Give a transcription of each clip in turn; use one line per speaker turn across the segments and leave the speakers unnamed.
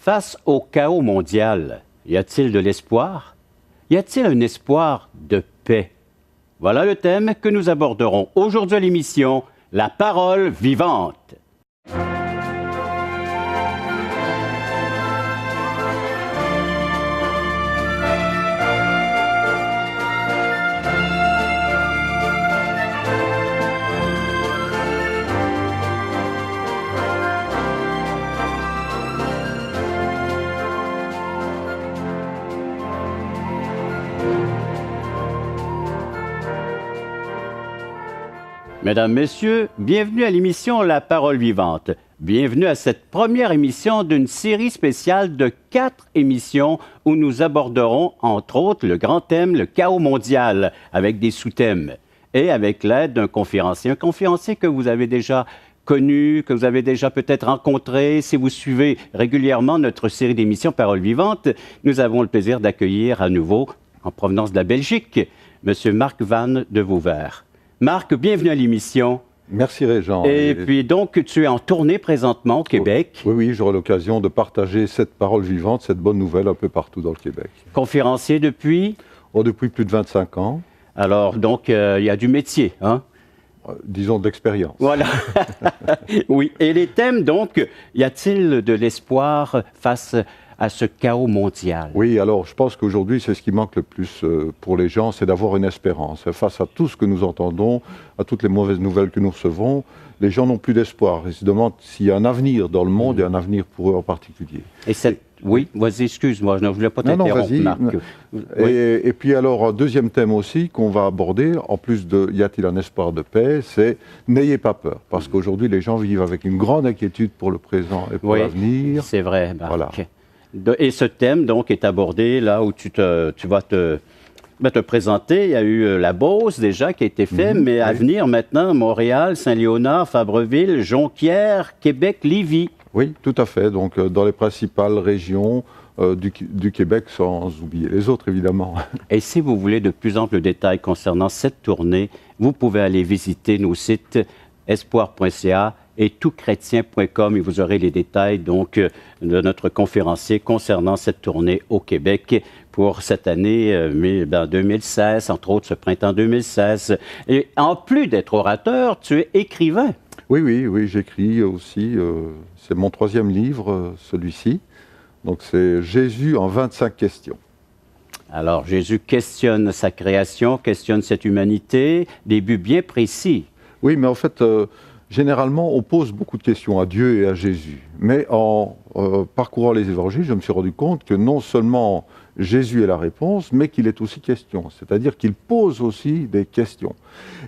Face au chaos mondial, y a-t-il de l'espoir? Y a-t-il un espoir de paix? Voilà le thème que nous aborderons aujourd'hui à l'émission La parole vivante. Mesdames, Messieurs, bienvenue à l'émission La Parole Vivante. Bienvenue à cette première émission d'une série spéciale de 4 émissions où nous aborderons, entre autres, le grand thème, le chaos mondial, avec des sous-thèmes et avec l'aide d'un conférencier. Un conférencier que vous avez déjà connu, que vous avez déjà peut-être rencontré. Si vous suivez régulièrement notre série d'émissions Parole Vivante, nous avons le plaisir d'accueillir à nouveau, en provenance de la Belgique, M. Marc Van de Vauvert. Marc, bienvenue à l'émission.
Merci Régent.
Et puis donc, tu es en tournée présentement au Québec.
Oui, j'aurai l'occasion de partager cette parole vivante, cette bonne nouvelle un peu partout dans le Québec.
Conférencier depuis?
Depuis plus de 25 ans.
Alors donc, il y a du métier, hein?
Disons de l'expérience.
Voilà. Oui. Et les thèmes donc, y a-t-il de l'espoir face à ce chaos mondial?
Oui, alors je pense qu'aujourd'hui, c'est ce qui manque le plus pour les gens, c'est d'avoir une espérance. Face à tout ce que nous entendons, à toutes les mauvaises nouvelles que nous recevons, les gens n'ont plus d'espoir. Ils se demandent s'il y a un avenir dans le monde et un avenir pour eux en particulier.
Et cette... Oui, vas-y, excuse-moi, je ne voulais pas t'interrompre, Marc.
Oui. Et puis alors, un deuxième thème aussi qu'on va aborder, en plus de « Y a-t-il un espoir de paix ?», c'est « N'ayez pas peur », parce qu'aujourd'hui, les gens vivent avec une grande inquiétude pour le présent et pour l'avenir.
C'est vrai, Marc.
Voilà.
Et ce thème, donc, est abordé là où tu vas te présenter. Il y a eu la Beauce, déjà, qui a été fait, mais à venir maintenant, Montréal, Saint-Léonard, Fabreville, Jonquière, Québec, Lévis.
Oui, tout à fait. Donc, dans les principales régions du Québec, sans oublier les autres, évidemment.
Et si vous voulez de plus amples détails concernant cette tournée, vous pouvez aller visiter nos sites espoir.ca et toutchrétien.com et vous aurez les détails donc de notre conférencier concernant cette tournée au Québec pour cette année 2016, entre autres ce printemps 2016. Et en plus d'être orateur, tu es écrivain.
Oui, j'écris aussi. C'est mon 3e livre, celui-ci. Donc c'est Jésus en 25 questions.
Alors Jésus questionne sa création, questionne cette humanité, des buts bien précis.
Oui, mais en fait... Généralement, on pose beaucoup de questions à Dieu et à Jésus. Mais en parcourant les évangiles, je me suis rendu compte que non seulement Jésus est la réponse, mais qu'il est aussi question. C'est-à-dire qu'il pose aussi des questions.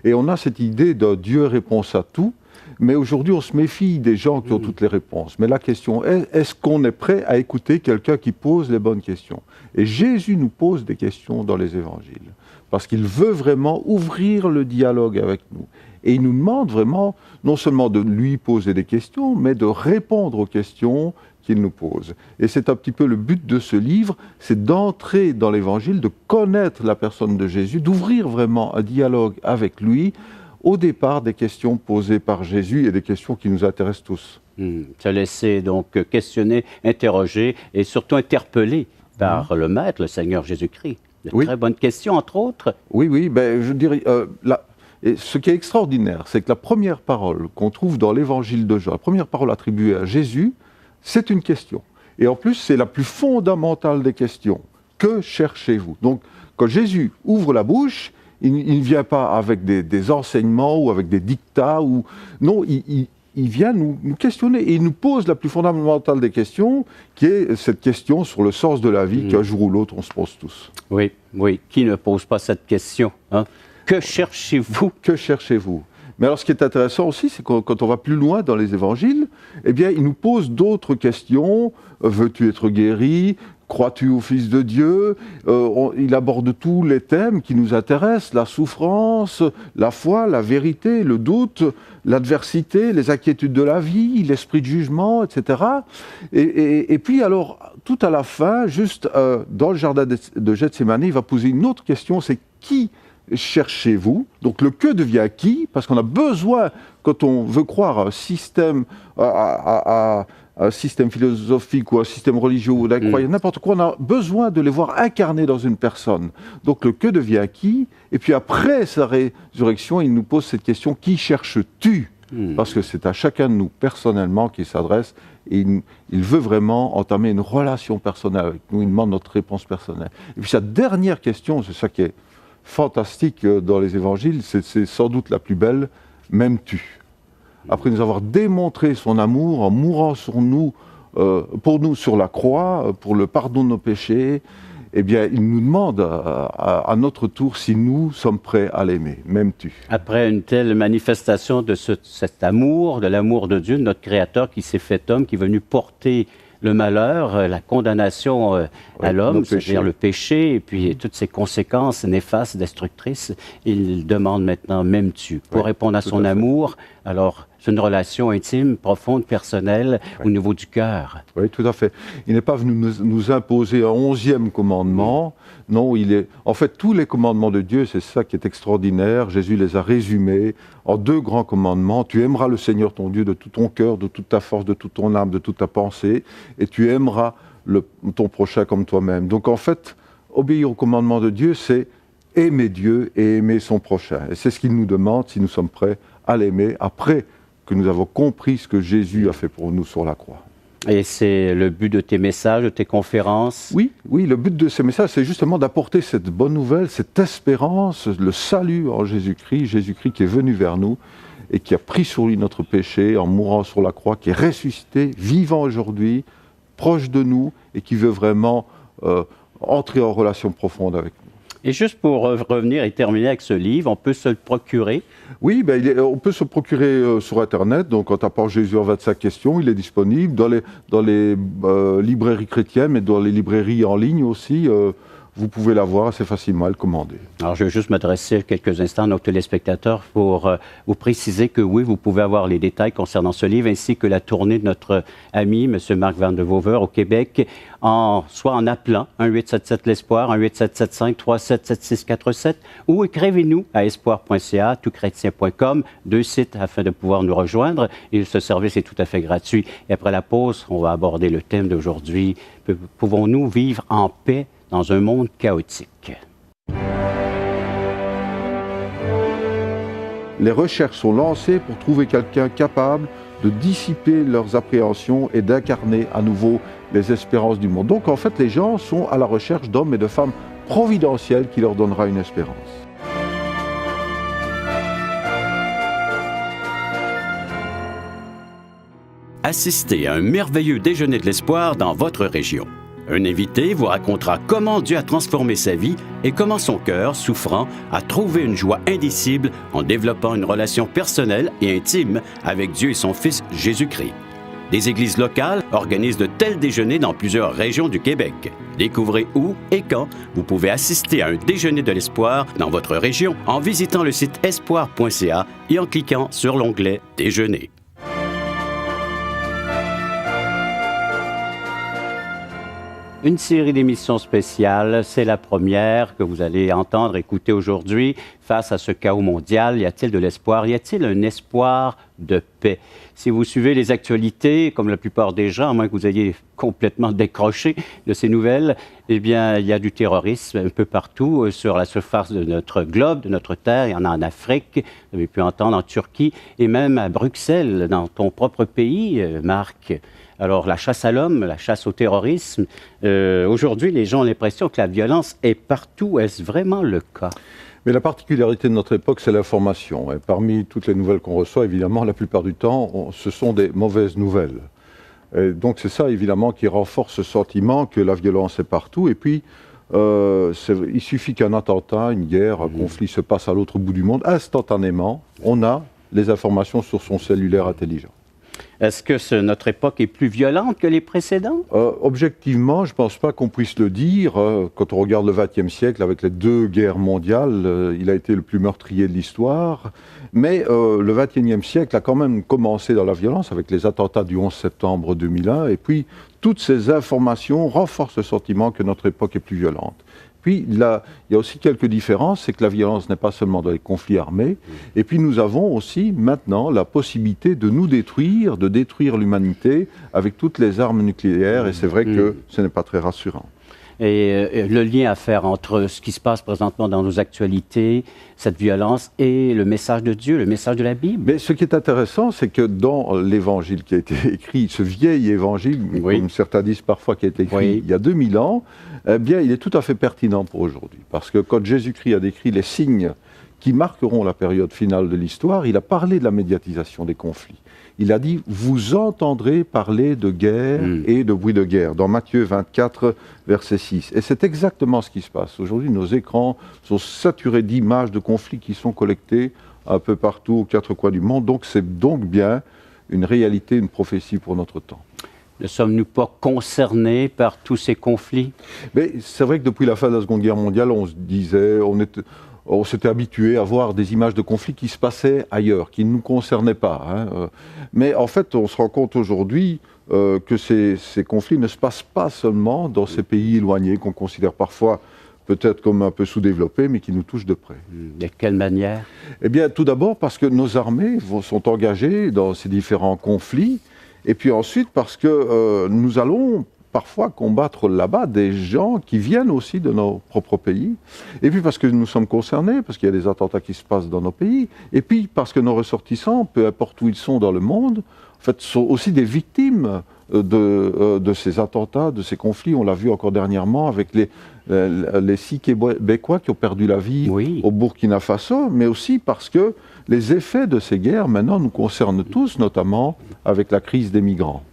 Et on a cette idée de Dieu réponse à tout, mais aujourd'hui, on se méfie des gens qui ont toutes les réponses. Mais la question est, est-ce qu'on est prêt à écouter quelqu'un qui pose les bonnes questions? Et Jésus nous pose des questions dans les évangiles, parce qu'il veut vraiment ouvrir le dialogue avec nous. Et il nous demande vraiment, non seulement de lui poser des questions, mais de répondre aux questions qu'il nous pose. Et c'est un petit peu le but de ce livre, c'est d'entrer dans l'Évangile, de connaître la personne de Jésus, d'ouvrir vraiment un dialogue avec lui, au départ des questions posées par Jésus et des questions qui nous intéressent tous.
Se laisser donc questionner, interroger et surtout interpeller par le Maître, le Seigneur Jésus-Christ. De très bonnes questions, entre autres.
Oui, je dirais... Et ce qui est extraordinaire, c'est que la première parole qu'on trouve dans l'évangile de Jean, la première parole attribuée à Jésus, c'est une question. Et en plus, c'est la plus fondamentale des questions. Que cherchez-vous? Donc, quand Jésus ouvre la bouche, il ne vient pas avec des enseignements ou avec des dictats. Non, il vient nous questionner et il nous pose la plus fondamentale des questions, qui est cette question sur le sens de la vie qu'un jour ou l'autre, on se pose tous.
Oui. Qui ne pose pas cette question, hein? Que cherchez-vous?
Que cherchez-vous? Mais alors, ce qui est intéressant aussi, c'est que quand on va plus loin dans les évangiles, eh bien, il nous pose d'autres questions. Veux-tu être guéri? Crois-tu au Fils de Dieu? Il aborde tous les thèmes qui nous intéressent, la souffrance, la foi, la vérité, le doute, l'adversité, les inquiétudes de la vie, l'esprit de jugement, etc. Et puis alors, tout à la fin, juste dans le jardin de Gethsémani, il va poser une autre question, c'est qui cherchez-vous? Donc le que devient qui? Parce qu'on a besoin, quand on veut croire à un système, à un système philosophique ou un système religieux ou la croyance, n'importe quoi, on a besoin de les voir incarnés dans une personne. Donc le que devient qui? Et puis après sa résurrection, il nous pose cette question, qui cherches-tu? Parce que c'est à chacun de nous personnellement qu'il s'adresse et il veut vraiment entamer une relation personnelle avec nous, il demande notre réponse personnelle. Et puis sa dernière question, c'est ça qui est fantastique dans les évangiles, c'est sans doute la plus belle, m'aimes-tu? Après nous avoir démontré son amour en mourant pour nous sur la croix, pour le pardon de nos péchés, eh bien, il nous demande à notre tour si nous sommes prêts à l'aimer. M'aimes-tu?
Après une telle manifestation de cet amour, de l'amour de Dieu, de notre Créateur qui s'est fait homme, qui est venu porter le malheur, la condamnation à l'homme, c'est-à-dire le péché, et puis toutes ses conséquences néfastes, destructrices, il demande maintenant, m'aimes-tu? Pour répondre à son amour, alors c'est une relation intime, profonde, personnelle, au niveau du cœur.
Oui, tout à fait. Il n'est pas venu nous imposer un 11e commandement. Non, en fait, tous les commandements de Dieu, c'est ça qui est extraordinaire. Jésus les a résumés en 2 grands commandements. Tu aimeras le Seigneur ton Dieu de tout ton cœur, de toute ta force, de toute ton âme, de toute ta pensée, et tu aimeras ton prochain comme toi-même. Donc en fait, obéir au commandement de Dieu, c'est aimer Dieu et aimer son prochain. Et c'est ce qu'il nous demande, si nous sommes prêts à l'aimer, après que nous avons compris ce que Jésus a fait pour nous sur la croix.
Et c'est le but de tes messages, de tes conférences?
Oui, le but de ces messages, c'est justement d'apporter cette bonne nouvelle, cette espérance, le salut en Jésus-Christ qui est venu vers nous et qui a pris sur lui notre péché en mourant sur la croix, qui est ressuscité, vivant aujourd'hui, proche de nous et qui veut vraiment entrer en relation profonde avec nous.
Et juste pour revenir et terminer avec ce livre, on peut se le procurer?
Oui, on peut se procurer sur Internet. Donc, en tapant Jésus en 25 questions, il est disponible dans les librairies chrétiennes, mais dans les librairies en ligne aussi. Vous pouvez l'avoir assez facilement, le commander.
Alors, je vais juste m'adresser quelques instants à nos téléspectateurs pour vous préciser que oui, vous pouvez avoir les détails concernant ce livre, ainsi que la tournée de notre ami, M. Marc Van de Vauver, au Québec, soit en appelant 1-877-l'Espoir, 1-877-537-7647, ou écrivez-nous à espoir.ca, toutchrétien.com, 2 sites afin de pouvoir nous rejoindre. Et ce service est tout à fait gratuit. Et après la pause, on va aborder le thème d'aujourd'hui. Pouvons-nous vivre en paix dans un monde chaotique?
Les recherches sont lancées pour trouver quelqu'un capable de dissiper leurs appréhensions et d'incarner à nouveau les espérances du monde. Donc en fait, les gens sont à la recherche d'hommes et de femmes providentiels qui leur donnera une espérance.
Assistez à un merveilleux déjeuner de l'espoir dans votre région. Un invité vous racontera comment Dieu a transformé sa vie et comment son cœur, souffrant, a trouvé une joie indicible en développant une relation personnelle et intime avec Dieu et son Fils Jésus-Christ. Des églises locales organisent de tels déjeuners dans plusieurs régions du Québec. Découvrez où et quand vous pouvez assister à un déjeuner de l'espoir dans votre région en visitant le site espoir.ca et en cliquant sur l'onglet « Déjeuner ». Une série d'émissions spéciales, c'est la première que vous allez entendre, écouter aujourd'hui. Face à ce chaos mondial, y a-t-il de l'espoir? Y a-t-il un espoir de paix? Si vous suivez les actualités, comme la plupart des gens, à moins que vous ayez complètement décroché de ces nouvelles, eh bien, il y a du terrorisme un peu partout sur la surface de notre globe, de notre terre. Il y en a en Afrique, vous avez pu entendre en Turquie, et même à Bruxelles, dans ton propre pays, Marc. Alors, la chasse à l'homme, la chasse au terrorisme, aujourd'hui, les gens ont l'impression que la violence est partout. Est-ce vraiment le cas?
Mais la particularité de notre époque, c'est l'information. Et parmi toutes les nouvelles qu'on reçoit, évidemment, la plupart du temps, ce sont des mauvaises nouvelles. Et donc, c'est ça, évidemment, qui renforce ce sentiment que la violence est partout. Et puis, il suffit qu'un attentat, une guerre, un conflit se passe à l'autre bout du monde. Instantanément, on a les informations sur son cellulaire intelligent.
Est-ce que notre époque est plus violente que les précédentes?
Objectivement, je ne pense pas qu'on puisse le dire. Quand on regarde le XXe siècle, avec les 2 guerres mondiales, il a été le plus meurtrier de l'histoire. Mais le XXIe siècle a quand même commencé dans la violence avec les attentats du 11 septembre 2001. Et puis, toutes ces informations renforcent le sentiment que notre époque est plus violente. Puis là, il y a aussi quelques différences, c'est que la violence n'est pas seulement dans les conflits armés, et puis nous avons aussi maintenant la possibilité de nous détruire, de détruire l'humanité avec toutes les armes nucléaires, et c'est vrai que ce n'est pas très rassurant.
Et le lien à faire entre ce qui se passe présentement dans nos actualités, cette violence, et le message de Dieu, le message de la Bible.
Mais ce qui est intéressant, c'est que dans l'évangile qui a été écrit, ce vieil évangile, comme certains disent parfois, qui a été écrit il y a 2000 ans, eh bien, il est tout à fait pertinent pour aujourd'hui. Parce que quand Jésus-Christ a décrit les signes qui marqueront la période finale de l'histoire, il a parlé de la médiatisation des conflits. Il a dit « Vous entendrez parler de guerre et de bruit de guerre » dans Matthieu 24, verset 6. Et c'est exactement ce qui se passe. Aujourd'hui, nos écrans sont saturés d'images de conflits qui sont collectés un peu partout aux quatre coins du monde. Donc c'est donc bien une réalité, une prophétie pour notre temps.
Ne sommes-nous pas concernés par tous ces conflits?
Mais c'est vrai que depuis la fin de la Seconde Guerre mondiale, on se disait, on s'était habitué à voir des images de conflits qui se passaient ailleurs, qui ne nous concernaient pas. Hein. Mais en fait, on se rend compte aujourd'hui que ces conflits ne se passent pas seulement dans ces pays éloignés qu'on considère parfois peut-être comme un peu sous-développés, mais qui nous touchent de près.
De quelle manière?
Eh bien, tout d'abord parce que nos armées sont engagées dans ces différents conflits, et puis ensuite parce que nous allons parfois combattre là-bas des gens qui viennent aussi de nos propres pays, et puis parce que nous sommes concernés, parce qu'il y a des attentats qui se passent dans nos pays, et puis parce que nos ressortissants, peu importe où ils sont dans le monde, en fait, sont aussi des victimes de ces attentats, de ces conflits. On l'a vu encore dernièrement avec les 6 Québécois qui ont perdu la vie au Burkina Faso, mais aussi parce que les effets de ces guerres maintenant nous concernent tous, notamment avec la crise des migrants.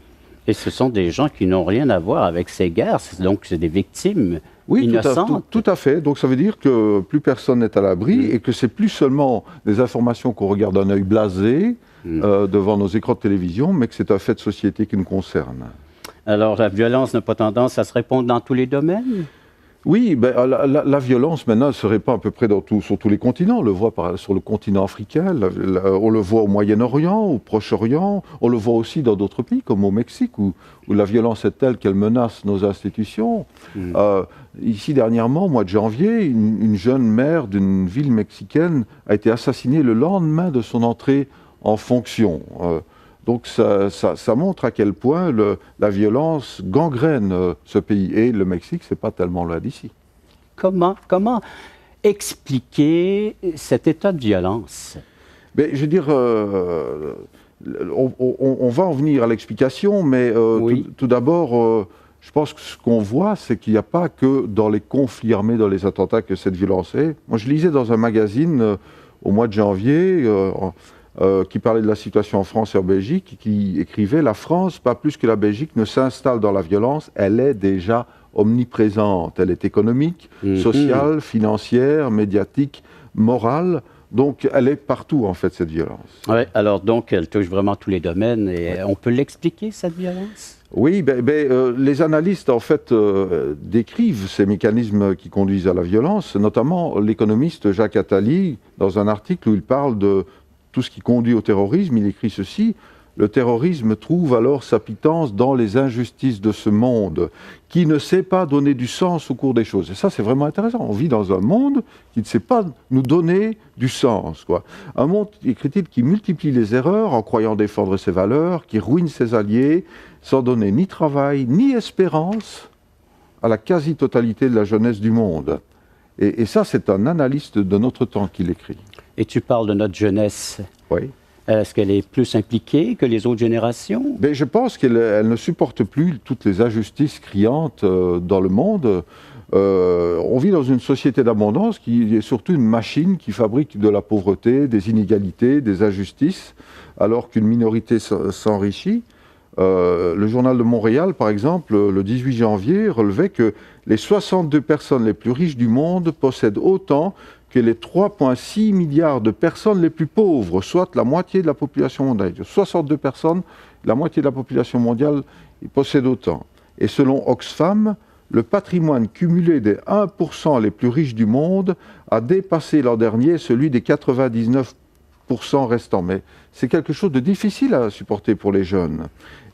Et ce sont des gens qui n'ont rien à voir avec ces guerres, donc c'est des victimes innocentes.
Tout à fait. Donc ça veut dire que plus personne n'est à l'abri et que c'est plus seulement des informations qu'on regarde d'un œil blasé devant nos écrans de télévision, mais que c'est un fait de société qui nous concerne.
Alors la violence n'a pas tendance à se répandre dans tous les domaines?
Oui, ben, la violence maintenant se répand à peu près sur tous les continents. On le voit sur le continent africain, on le voit au Moyen-Orient, au Proche-Orient, on le voit aussi dans d'autres pays comme au Mexique où la violence est telle qu'elle menace nos institutions. Ici dernièrement, au mois de janvier, une jeune mère d'une ville mexicaine a été assassinée le lendemain de son entrée en fonction. Donc ça montre à quel point la violence gangrène ce pays. Et le Mexique, c'est pas tellement loin d'ici.
Comment expliquer cet état de violence?
Mais, je veux dire, on va en venir à l'explication, mais tout d'abord, je pense que ce qu'on voit, c'est qu'il n'y a pas que dans les conflits armés, dans les attentats, que cette violence est. Moi, je lisais dans un magazine au mois de janvier... qui parlait de la situation en France et en Belgique, qui écrivait « La France, pas plus que la Belgique, ne s'installe dans la violence, elle est déjà omniprésente. Elle est économique, sociale, financière, médiatique, morale. Donc elle est partout, en fait, cette violence. »
Oui, alors donc elle touche vraiment tous les domaines. Et on peut l'expliquer, cette violence?
Oui, les analystes, en fait, décrivent ces mécanismes qui conduisent à la violence, notamment l'économiste Jacques Attali, dans un article où il parle de tout ce qui conduit au terrorisme. Il écrit ceci: le terrorisme trouve alors sa pitance dans les injustices de ce monde, qui ne sait pas donner du sens au cours des choses. Et ça, c'est vraiment intéressant. On vit dans un monde qui ne sait pas nous donner du sens, quoi. Un monde, écrit-il, qui multiplie les erreurs en croyant défendre ses valeurs, qui ruine ses alliés, sans donner ni travail, ni espérance à la quasi-totalité de la jeunesse du monde. Et ça, c'est un analyste de notre temps qui l'écrit.
Et tu parles de notre jeunesse.
Oui.
Est-ce qu'elle est plus impliquée que les autres générations?
Mais je pense qu'elle ne supporte plus toutes les injustices criantes dans le monde. On vit dans une société d'abondance qui est surtout une machine qui fabrique de la pauvreté, des inégalités, des injustices, alors qu'une minorité s'enrichit. Le journal de Montréal, par exemple, le 18 janvier, relevait que les 62 personnes les plus riches du monde possèdent autant que les 3,6 milliards de personnes les plus pauvres, soit la moitié de la population mondiale. 62 personnes, la moitié de la population mondiale, ils possèdent autant. Et selon Oxfam, le patrimoine cumulé des 1% les plus riches du monde a dépassé l'an dernier celui des 99% restants. Mais c'est quelque chose de difficile à supporter pour les jeunes.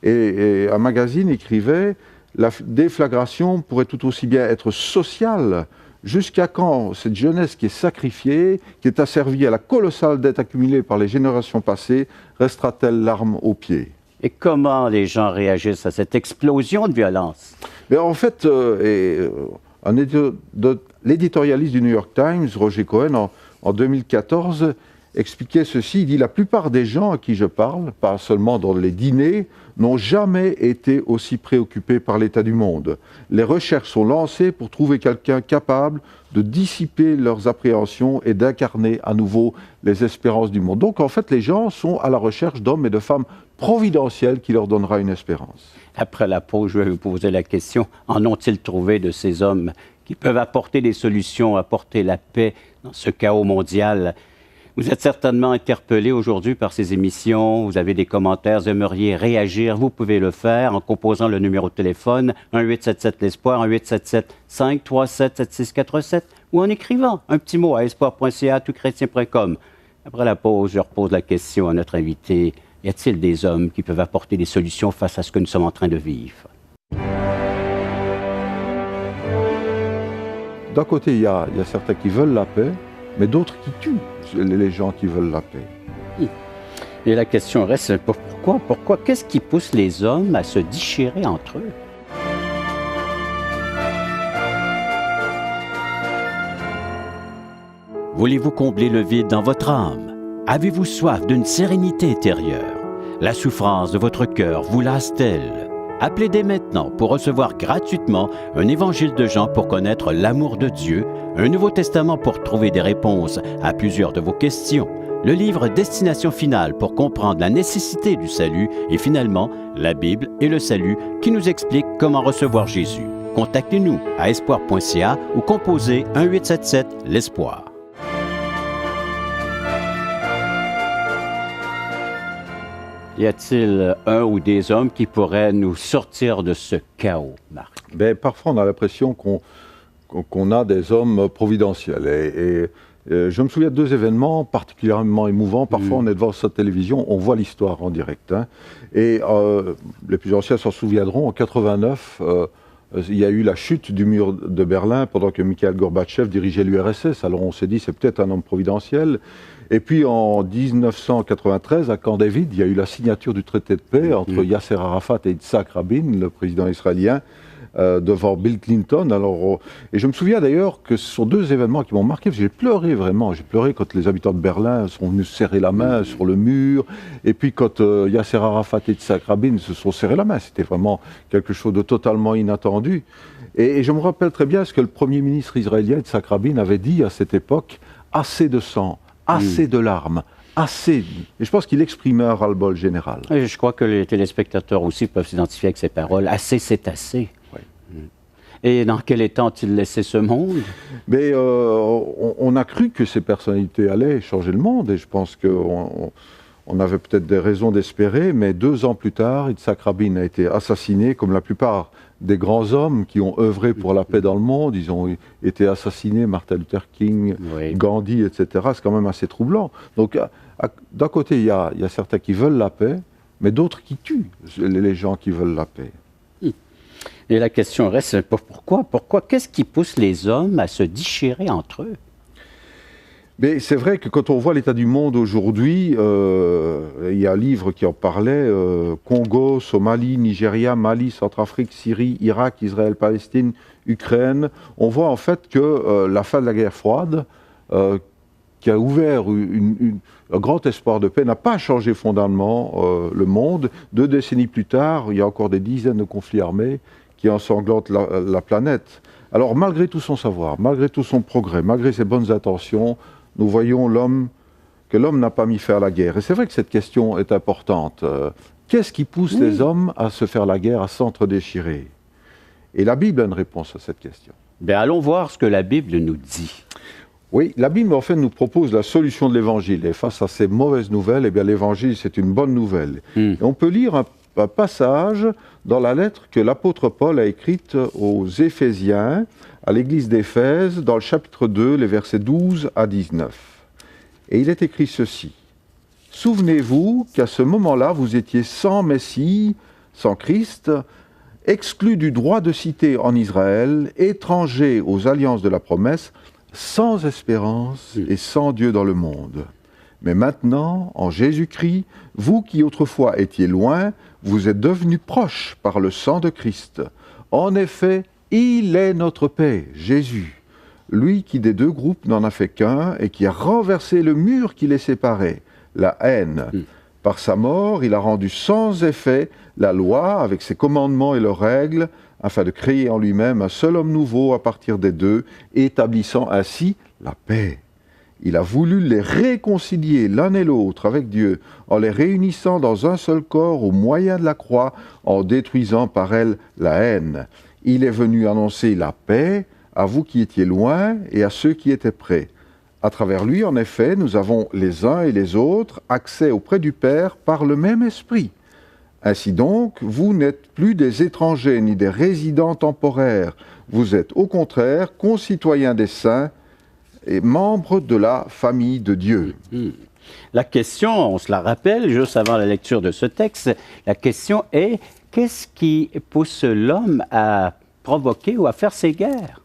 Et un magazine écrivait: la déflagration pourrait tout aussi bien être sociale Jusqu'à quand cette jeunesse qui est sacrifiée, qui est asservie à la colossale dette accumulée par les générations passées, restera-t-elle l'arme au pied?
Et comment les gens réagissent à cette explosion de violence?
Mais en fait, l'éditorialiste du New York Times, Roger Cohen, en 2014, expliquait ceci. Il dit « La plupart des gens à qui je parle, pas seulement dans les dîners, n'ont jamais été aussi préoccupés par l'état du monde. Les recherches sont lancées pour trouver quelqu'un capable de dissiper leurs appréhensions et d'incarner à nouveau les espérances du monde. » Donc en fait, les gens sont à la recherche d'hommes et de femmes providentiels qui leur donnera une espérance.
Après la pause, je vais vous poser la question, en ont-ils trouvé de ces hommes qui peuvent apporter des solutions, apporter la paix dans ce chaos mondial? Vous êtes certainement interpellé aujourd'hui par ces émissions, vous avez des commentaires, vous aimeriez réagir, vous pouvez le faire en composant le numéro de téléphone 1-877-l'Espoir, 1-877-537-7647 ou en écrivant un petit mot à espoir.ca, toutchrétien.com. Après la pause, je repose la question à notre invité. Y a-t-il des hommes qui peuvent apporter des solutions face à ce que nous sommes en train de vivre?
D'un côté, il y a certains qui veulent la paix, mais d'autres qui tuent les gens qui veulent la paix.
Et la question reste, pourquoi? Qu'est-ce qui pousse les hommes à se déchirer entre eux? Voulez-vous combler le vide dans votre âme? Avez-vous soif d'une sérénité intérieure? La souffrance de votre cœur vous lasse-t-elle? Appelez dès maintenant pour recevoir gratuitement un évangile de Jean pour connaître l'amour de Dieu, un Nouveau Testament pour trouver des réponses à plusieurs de vos questions, le livre Destination finale pour comprendre la nécessité du salut et finalement la Bible et le salut qui nous explique comment recevoir Jésus. Contactez-nous à espoir.ca ou composez 1-877-l'Espoir. Y a-t-il un ou des hommes qui pourraient nous sortir de ce chaos, Marc?
Ben, parfois, on a l'impression qu'on a des hommes providentiels. Et je me souviens de deux événements particulièrement émouvants. Parfois, on est devant sa télévision, on voit l'histoire en direct. Hein. Et les plus anciens s'en souviendront, en 89, il y a eu la chute du mur de Berlin pendant que Mikhail Gorbatchev dirigeait l'URSS. Alors on s'est dit, c'est peut-être un homme providentiel. Et puis en 1993, à Camp David, il y a eu la signature du traité de paix entre Yasser Arafat et Yitzhak Rabin, le président israélien, devant Bill Clinton. Alors, et je me souviens d'ailleurs que ce sont deux événements qui m'ont marqué, parce que j'ai pleuré vraiment. J'ai pleuré quand les habitants de Berlin sont venus se serrer la main sur le mur, et puis quand Yasser Arafat et Yitzhak Rabin se sont serrés la main. C'était vraiment quelque chose de totalement inattendu. Et je me rappelle très bien ce que le Premier ministre israélien, Yitzhak Rabin, avait dit à cette époque, « Assez de sang ». Assez de larmes, assez. Et je pense qu'il exprimait un ras-le-bol général.
Et je crois que les téléspectateurs aussi peuvent s'identifier avec ces paroles. Assez, c'est assez.
Oui.
Et dans quel état ont-ils laissé ce monde?
Mais on a cru que ces personnalités allaient changer le monde, et je pense qu'on avait peut-être des raisons d'espérer, mais 2 ans plus tard, Yitzhak Rabin a été assassiné, comme la plupart des grands hommes qui ont œuvré pour la paix dans le monde. Ils ont été assassinés, Martin Luther King, Gandhi, etc. C'est quand même assez troublant. Donc, d'un côté, il y a certains qui veulent la paix, mais d'autres qui tuent les gens qui veulent la paix.
Et la question reste, pourquoi? Qu'est-ce qui pousse les hommes à se déchirer entre eux?
Mais c'est vrai que quand on voit l'état du monde aujourd'hui, il y a un livre qui en parlait, Congo, Somalie, Nigeria, Mali, Centrafrique, Syrie, Irak, Israël, Palestine, Ukraine, on voit en fait que la fin de la guerre froide, qui a ouvert un grand espoir de paix, n'a pas changé fondamentalement le monde. 2 décennies plus tard, il y a encore des dizaines de conflits armés qui ensanglantent la planète. Alors malgré tout son savoir, malgré tout son progrès, malgré ses bonnes intentions, nous voyons que l'homme n'a pas mis fin à la guerre. Et c'est vrai que cette question est importante. Qu'est-ce qui pousse les hommes à se faire la guerre, à s'entre-déchirer? Et la Bible a une réponse à cette question.
Bien, allons voir ce que la Bible nous dit.
Oui, la Bible en fait nous propose la solution de l'Évangile. Et face à ces mauvaises nouvelles, eh bien l'Évangile c'est une bonne nouvelle. Et on peut lire un passage dans la lettre que l'apôtre Paul a écrite aux Éphésiens, à l'église d'Éphèse, dans le chapitre 2, les versets 12 à 19. Et il est écrit ceci. « Souvenez-vous qu'à ce moment-là, vous étiez sans Messie, sans Christ, exclus du droit de cité en Israël, étrangers aux alliances de la promesse, sans espérance et sans Dieu dans le monde. Mais maintenant, en Jésus-Christ, vous qui autrefois étiez loin, vous êtes devenus proches par le sang de Christ. En effet, il est notre paix, Jésus, lui qui des deux groupes n'en a fait qu'un et qui a renversé le mur qui les séparait, la haine. Par sa mort, il a rendu sans effet la loi avec ses commandements et leurs règles, afin de créer en lui-même un seul homme nouveau à partir des deux, établissant ainsi la paix. Il a voulu les réconcilier l'un et l'autre avec Dieu, en les réunissant dans un seul corps au moyen de la croix, en détruisant par elle la haine. Il est venu annoncer la paix à vous qui étiez loin et à ceux qui étaient près. À travers lui, en effet, nous avons les uns et les autres accès auprès du Père par le même esprit. Ainsi donc, vous n'êtes plus des étrangers ni des résidents temporaires. Vous êtes au contraire concitoyens des saints et membres de la famille de Dieu.
La question, on se la rappelle juste avant la lecture de ce texte, la question est, qu'est-ce qui pousse l'homme à provoquer ou à faire ces guerres?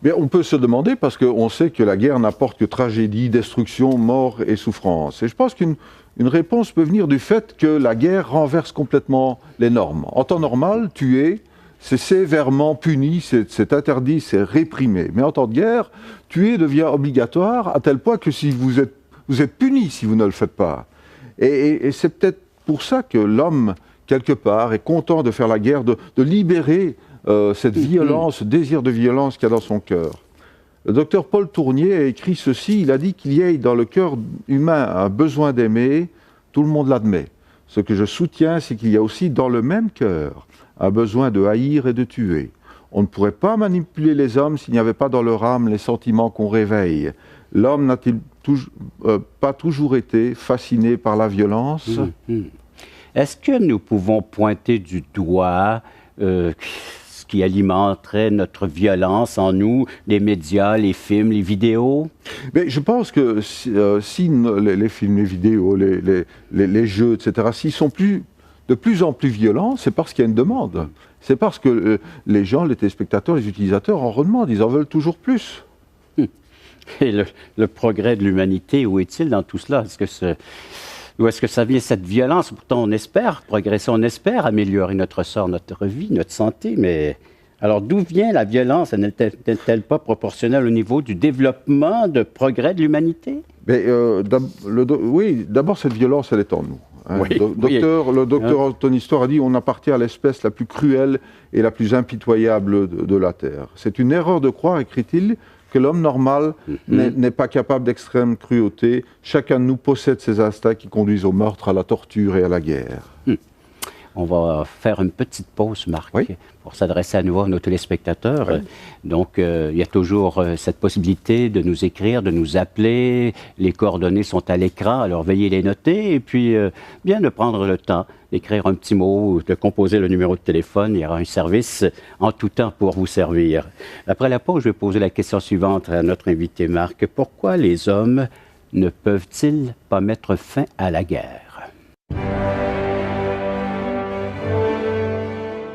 Bien, on peut se demander, parce qu'on sait que la guerre n'apporte que tragédie, destruction, mort et souffrance. Et je pense qu'une réponse peut venir du fait que la guerre renverse complètement les normes. En temps normal, tuer, c'est sévèrement puni, c'est interdit, c'est réprimé. Mais en temps de guerre, tuer devient obligatoire à tel point que si vous êtes puni si vous ne le faites pas. Et c'est peut-être pour ça que l'homme, quelque part, est content de faire la guerre, de libérer cette violence, ce désir de violence qu'il y a dans son cœur. Le docteur Paul Tournier a écrit ceci, il a dit qu'il y ait dans le cœur humain un besoin d'aimer, tout le monde l'admet. Ce que je soutiens, c'est qu'il y a aussi dans le même cœur un besoin de haïr et de tuer. On ne pourrait pas manipuler les hommes s'il n'y avait pas dans leur âme les sentiments qu'on réveille. L'homme n'a-t-il pas toujours été fasciné par la violence?
Est-ce que nous pouvons pointer du doigt ce qui alimenterait notre violence en nous, les médias, les films, les vidéos?
Mais je pense que si les films, les vidéos, les jeux, etc., s'ils sont de plus en plus violents, c'est parce qu'il y a une demande. C'est parce que les gens, les téléspectateurs, les utilisateurs en redemandent, ils en veulent toujours plus.
Et le progrès de l'humanité, où est-il dans tout cela? Où est-ce que ça vient, cette violence? Pourtant, on espère progresser, on espère améliorer notre sort, notre vie, notre santé, mais alors d'où vient la violence? N'est-elle pas proportionnelle au niveau du développement, de progrès de l'humanité?
Oui, d'abord, cette violence, elle est en nous. Hein.
Oui,
le docteur Anthony Storr a dit on appartient à l'espèce la plus cruelle et la plus impitoyable de la Terre. C'est une erreur de croire, écrit-il, que l'homme normal n'est pas capable d'extrême cruauté. Chacun de nous possède ces instincts qui conduisent au meurtre, à la torture et à la guerre.
On va faire une petite pause, Marc, pour s'adresser à nouveau à nos téléspectateurs. Donc, il y a toujours cette possibilité de nous écrire, de nous appeler. Les coordonnées sont à l'écran, alors veuillez les noter. Et puis, bien de prendre le temps d'écrire un petit mot ou de composer le numéro de téléphone. Il y aura un service en tout temps pour vous servir. Après la pause, je vais poser la question suivante à notre invité, Marc. Pourquoi les hommes ne peuvent-ils pas mettre fin à la guerre?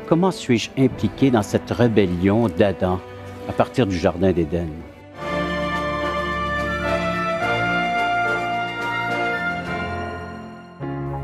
Comment suis-je impliqué dans cette rébellion d'Adam à partir du Jardin d'Éden?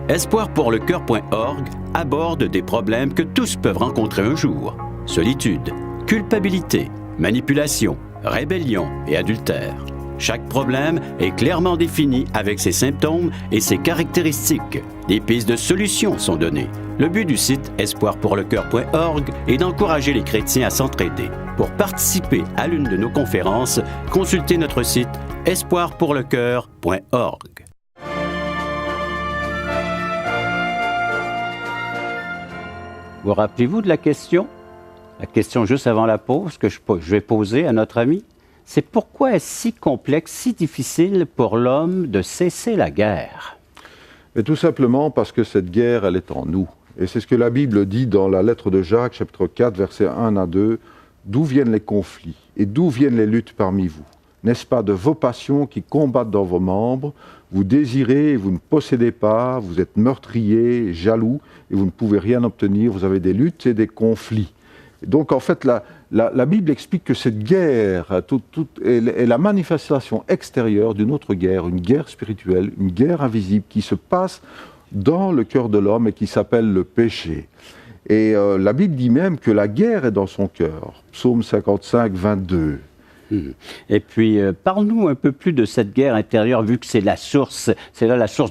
Espoirpourlecoeur.org aborde des problèmes que tous peuvent rencontrer un jour. Solitude, culpabilité, manipulation, rébellion et adultère. Chaque problème est clairement défini avec ses symptômes et ses caractéristiques. Des pistes de solutions sont données. Le but du site espoirpourlecoeur.org est d'encourager les chrétiens à s'entraider. Pour participer à l'une de nos conférences, consultez notre site espoirpourlecoeur.org.
Vous rappelez-vous de la question? La question juste avant la pause que je vais poser à notre ami? C'est pourquoi est-ce si complexe, si difficile pour l'homme de cesser la guerre?
Mais tout simplement parce que cette guerre, elle est en nous. Et c'est ce que la Bible dit dans la lettre de Jacques, chapitre 4, versets 1 à 2. D'où viennent les conflits et d'où viennent les luttes parmi vous? n'est-ce pas, de vos passions qui combattent dans vos membres. Vous désirez et vous ne possédez pas, vous êtes meurtrier, jaloux, et vous ne pouvez rien obtenir, vous avez des luttes et des conflits. Donc en fait, la Bible explique que cette guerre est la manifestation extérieure d'une autre guerre, une guerre spirituelle, une guerre invisible qui se passe dans le cœur de l'homme et qui s'appelle le péché. Et la Bible dit même que la guerre est dans son cœur. Psaume 55, 22.
Et puis, parle-nous un peu plus de cette guerre intérieure, vu que c'est la source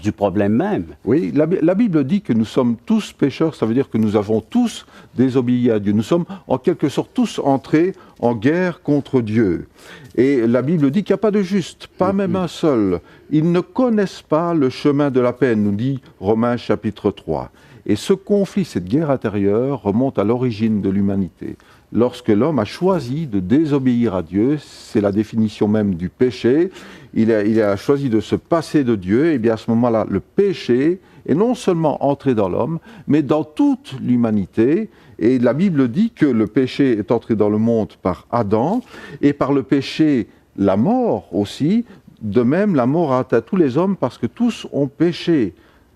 du problème même.
Oui, la Bible dit que nous sommes tous pécheurs, ça veut dire que nous avons tous désobéi à Dieu. Nous sommes en quelque sorte tous entrés en guerre contre Dieu. Et la Bible dit qu'il n'y a pas de juste, pas même un seul. Ils ne connaissent pas le chemin de la paix, nous dit Romains chapitre 3. Et ce conflit, cette guerre intérieure, remonte à l'origine de l'humanité. Lorsque l'homme a choisi de désobéir à Dieu, c'est la définition même du péché, il a choisi de se passer de Dieu, et bien à ce moment-là, le péché est non seulement entré dans l'homme, mais dans toute l'humanité. Et la Bible dit que le péché est entré dans le monde par Adam, et par le péché, la mort aussi. De même, la mort a atteint tous les hommes parce que tous ont péché.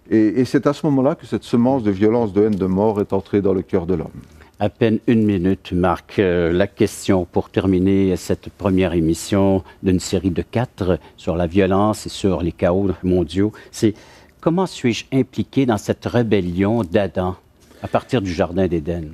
Et c'est à ce moment-là que cette semence de violence, de haine, de mort est entrée dans le cœur de l'homme.
À peine 1 minute, Marc. La question pour terminer cette première émission d'une série de 4 sur la violence et sur les chaos mondiaux, c'est comment suis-je impliqué dans cette rébellion d'Adam à partir du Jardin d'Éden?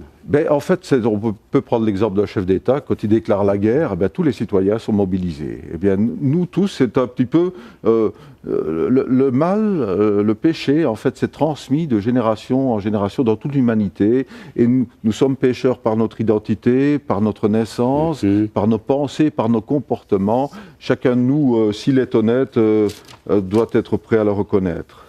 En fait, on peut prendre l'exemple d'un chef d'État. Quand il déclare la guerre, tous les citoyens sont mobilisés. Nous tous, c'est un petit peu le mal, le péché, en fait, c'est transmis de génération en génération dans toute l'humanité. Et nous sommes pécheurs par notre identité, par notre naissance, par nos pensées, par nos comportements. Chacun de nous, s'il est honnête, doit être prêt à le reconnaître.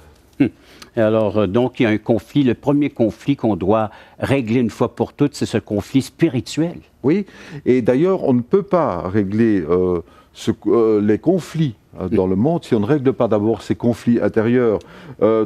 Et alors, donc, il y a un conflit. Le premier conflit qu'on doit régler une fois pour toutes, c'est ce conflit spirituel.
Oui, et d'ailleurs, on ne peut pas régler les conflits dans le monde si on ne règle pas d'abord ces conflits intérieurs.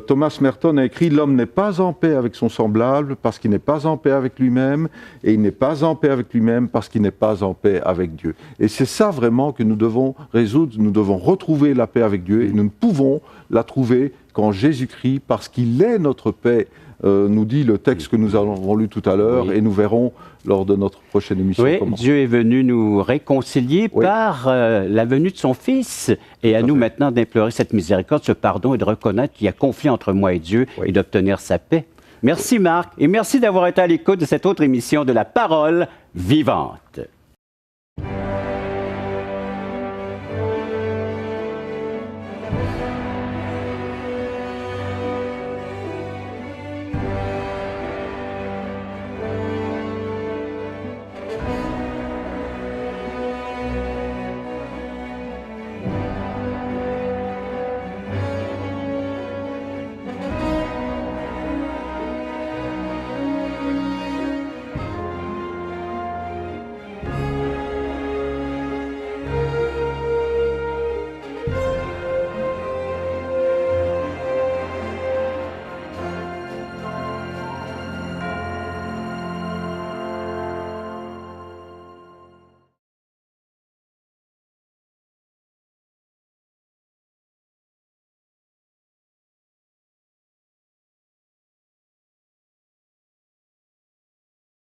Thomas Merton a écrit « L'homme n'est pas en paix avec son semblable parce qu'il n'est pas en paix avec lui-même, et il n'est pas en paix avec lui-même parce qu'il n'est pas en paix avec Dieu. » Et c'est ça vraiment que nous devons résoudre, nous devons retrouver la paix avec Dieu, et nous ne pouvons la trouver qu'en Jésus-Christ, parce qu'il est notre paix, nous dit le texte que nous avons lu tout à l'heure, et nous verrons lors de notre prochaine émission.
Oui,
comment.
Dieu est venu nous réconcilier par la venue de son Fils, et à nous maintenant d'implorer cette miséricorde, ce pardon, et de reconnaître qu'il y a conflit entre moi et Dieu, et d'obtenir sa paix. Merci Marc, et merci d'avoir été à l'écoute de cette autre émission de La Parole vivante.